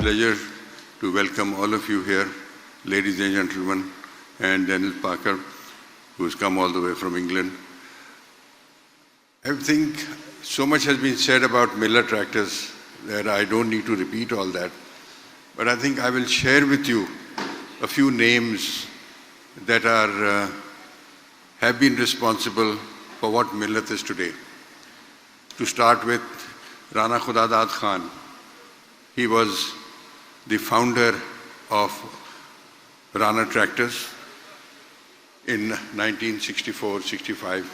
pleasure to welcome all of you here, ladies and gentlemen, and Daniel Parker, who's come all the way from England. I think so much has been said about Miller tractors that I don't need to repeat all that. But I think I will share with you a few names that have been responsible for what Millet is today. To start with, Rana Khudadad Khan. He was the founder of Rana Tractors in 1964-65,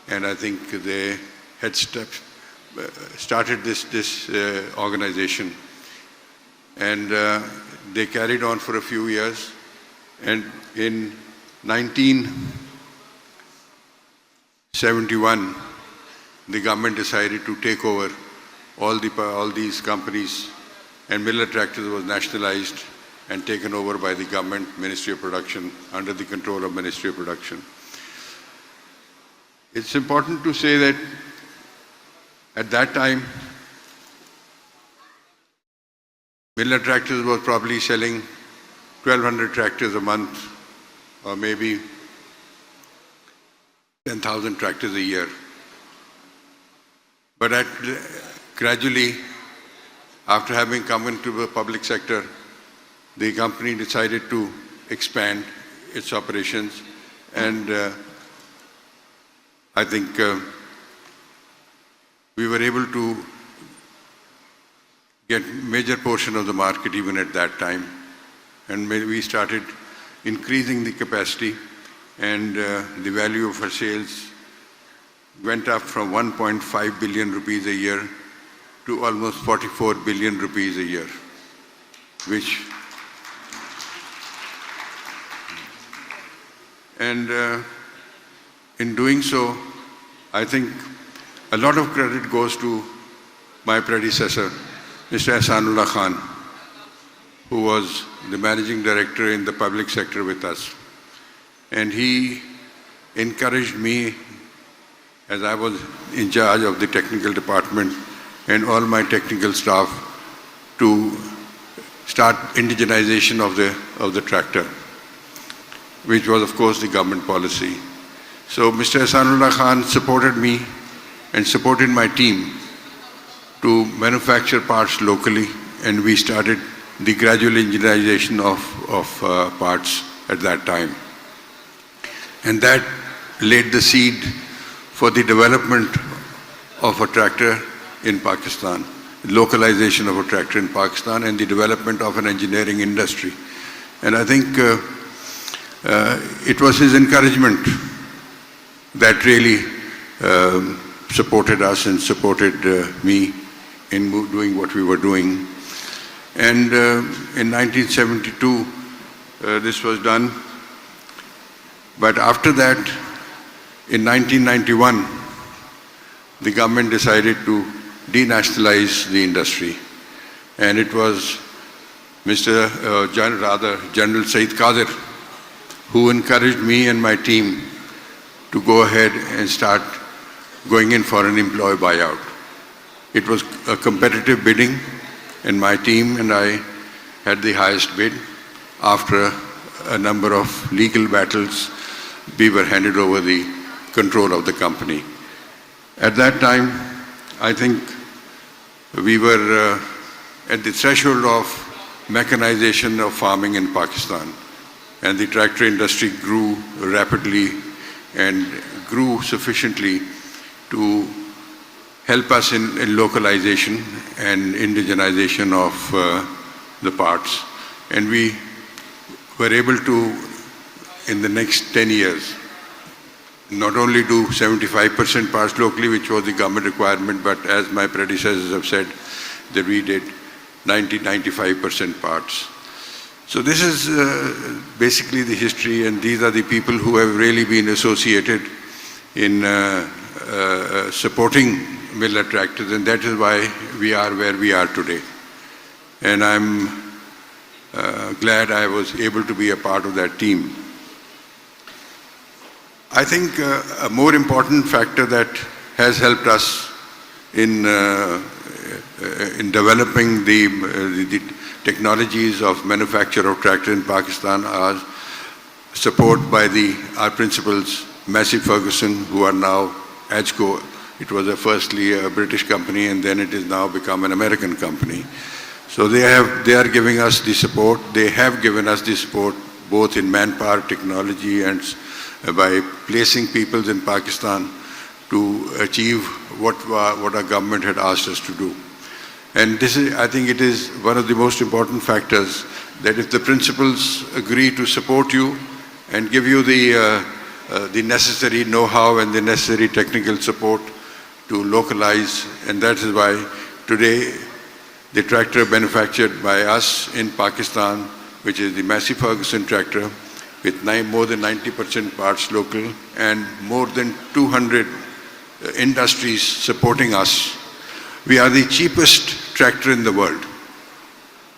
and I think they had started this organization, and they carried on for a few years, and in 1971 the government decided to take over all these companies, and Miller Tractors was nationalized and taken over by the government Ministry of Production, under the control of Ministry of Production. It's important to say that at that time, Miller Tractors was probably selling 1,200 tractors a month, or maybe 10,000 tractors a year. But gradually, after having come into the public sector, the company decided to expand its operations, and I think we were able to get major portion of the market even at that time, and we started increasing the capacity, and the value of our sales went up from 1.5 billion rupees a year to almost 44 billion rupees a year, which, and in doing so, I think a lot of credit goes to my predecessor, Mr. Ehsanullah Khan, who was the managing director in the public sector with us. And he encouraged me, as I was in charge of the technical department, and all my technical staff, to start indigenization of the tractor, which was of course the government policy. So Mr. Ehsanullah Khan supported me and supported my team to manufacture parts locally, and we started the gradual indigenization of parts at that time. And that laid the seed for the development of a tractor in Pakistan, localization of a tractor in Pakistan, and the development of an engineering industry. And I think it was his encouragement that really supported us and supported me in doing what we were doing. And in 1972, this was done. But after that, in 1991, the government decided to denationalize the industry. And it was General Said Qadir, who encouraged me and my team to go ahead and start going in for an employee buyout. It was a competitive bidding, and my team and I had the highest bid. After a number of legal battles, we were handed over the control of the company. At that time, I think we were at the threshold of mechanization of farming in Pakistan, and the tractor industry grew rapidly and grew sufficiently to help us in localization and indigenization of the parts. And we were able to, in the next 10 years, not only do 75% parts locally, which was the government requirement, but as my predecessors have said, that we did 90-95% parts. So this is basically the history, and these are the people who have really been associated in supporting Miller Tractors, and that is why we are where we are today. And I'm glad I was able to be a part of that team. I think a more important factor that has helped us in developing the technologies of manufacture of tractor in Pakistan are supported by our principals, Massey Ferguson, who are now AGCO. It was firstly a British company, and then it has now become an American company. So they are giving us the support. They have given us the support both in manpower, technology, and by placing people in Pakistan to achieve what our government had asked us to do. And this is, I think it is one of the most important factors, that if the principals agree to support you and give you the necessary know-how and the necessary technical support to localize, and that is why today the tractor manufactured by us in Pakistan, which is the Massey Ferguson tractor, with more than 90% parts local and more than 200 industries supporting us. We are the cheapest tractor in the world.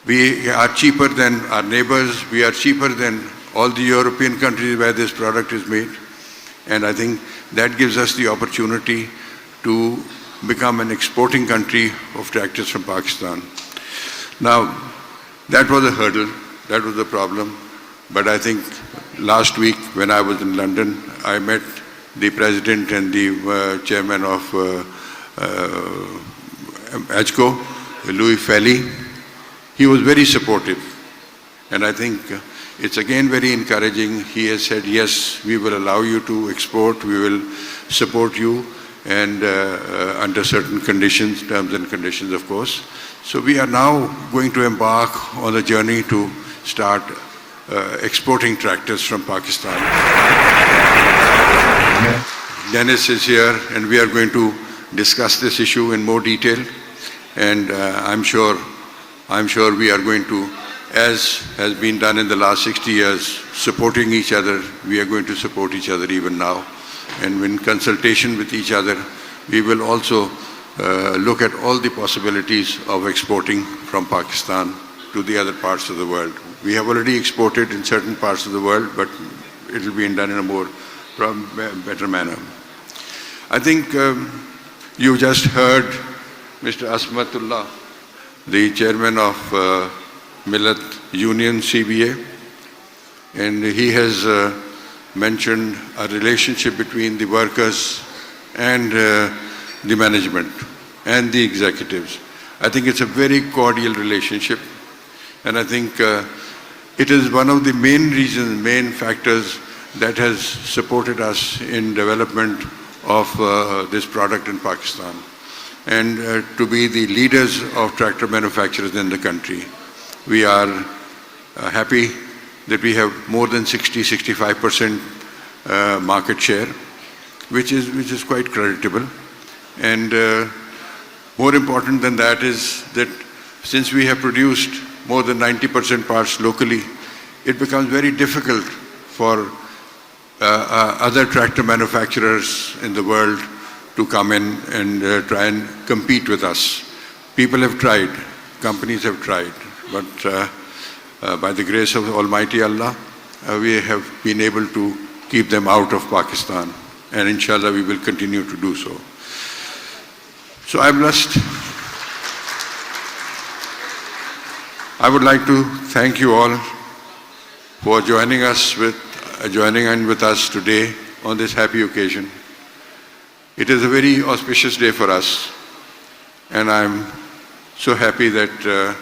We are cheaper than our neighbors. We are cheaper than all the European countries where this product is made. And I think that gives us the opportunity to become an exporting country of tractors from Pakistan. Now, that was a hurdle, that was a problem. But I think last week when I was in London, I met the president and the chairman of AGCO, Louis Fally. He was very supportive. And I think it's again very encouraging. He has said, yes, we will allow you to export, we will support you, and under certain conditions, terms and conditions, of course. So we are now going to embark on a journey to start exporting tractors from Pakistan. Dennis is here, and we are going to discuss this issue in more detail. And I'm sure we are going to, as has been done in the last 60 years, supporting each other. We are going to support each other even now. And in consultation with each other, we will also look at all the possibilities of exporting from Pakistan to the other parts of the world. We have already exported in certain parts of the world, but it will be done in a better manner. I think you just heard Mr. Asmatullah, the chairman of Millet Union CBA, and he has mentioned a relationship between the workers and the management and the executives. I think it's a very cordial relationship, and I think it is one of the main reasons, main factors that has supported us in development of this product in Pakistan, and to be the leaders of tractor manufacturers in the country. We are happy that we have more than 60-65% market share, which is quite creditable. And more important than that is that since we have produced more than 90% parts locally, it becomes very difficult for other tractor manufacturers in the world to come in and try and compete with us. People have tried, companies have tried, but by the grace of Almighty Allah, we have been able to keep them out of Pakistan, and inshallah we will continue to do so. So I would like to thank you all for joining in with us today on this happy occasion. It is a very auspicious day for us, and I'm so happy that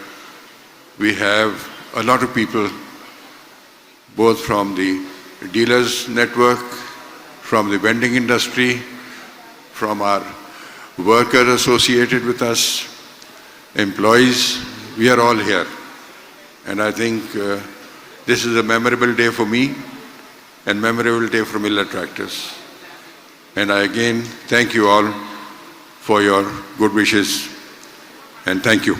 we have a lot of people, both from the dealers network, from the vending industry, from our workers associated with us, employees. We are all here. And I think this is a memorable day for me and memorable day for Millet Tractors. And I again thank you all for your good wishes, and thank you.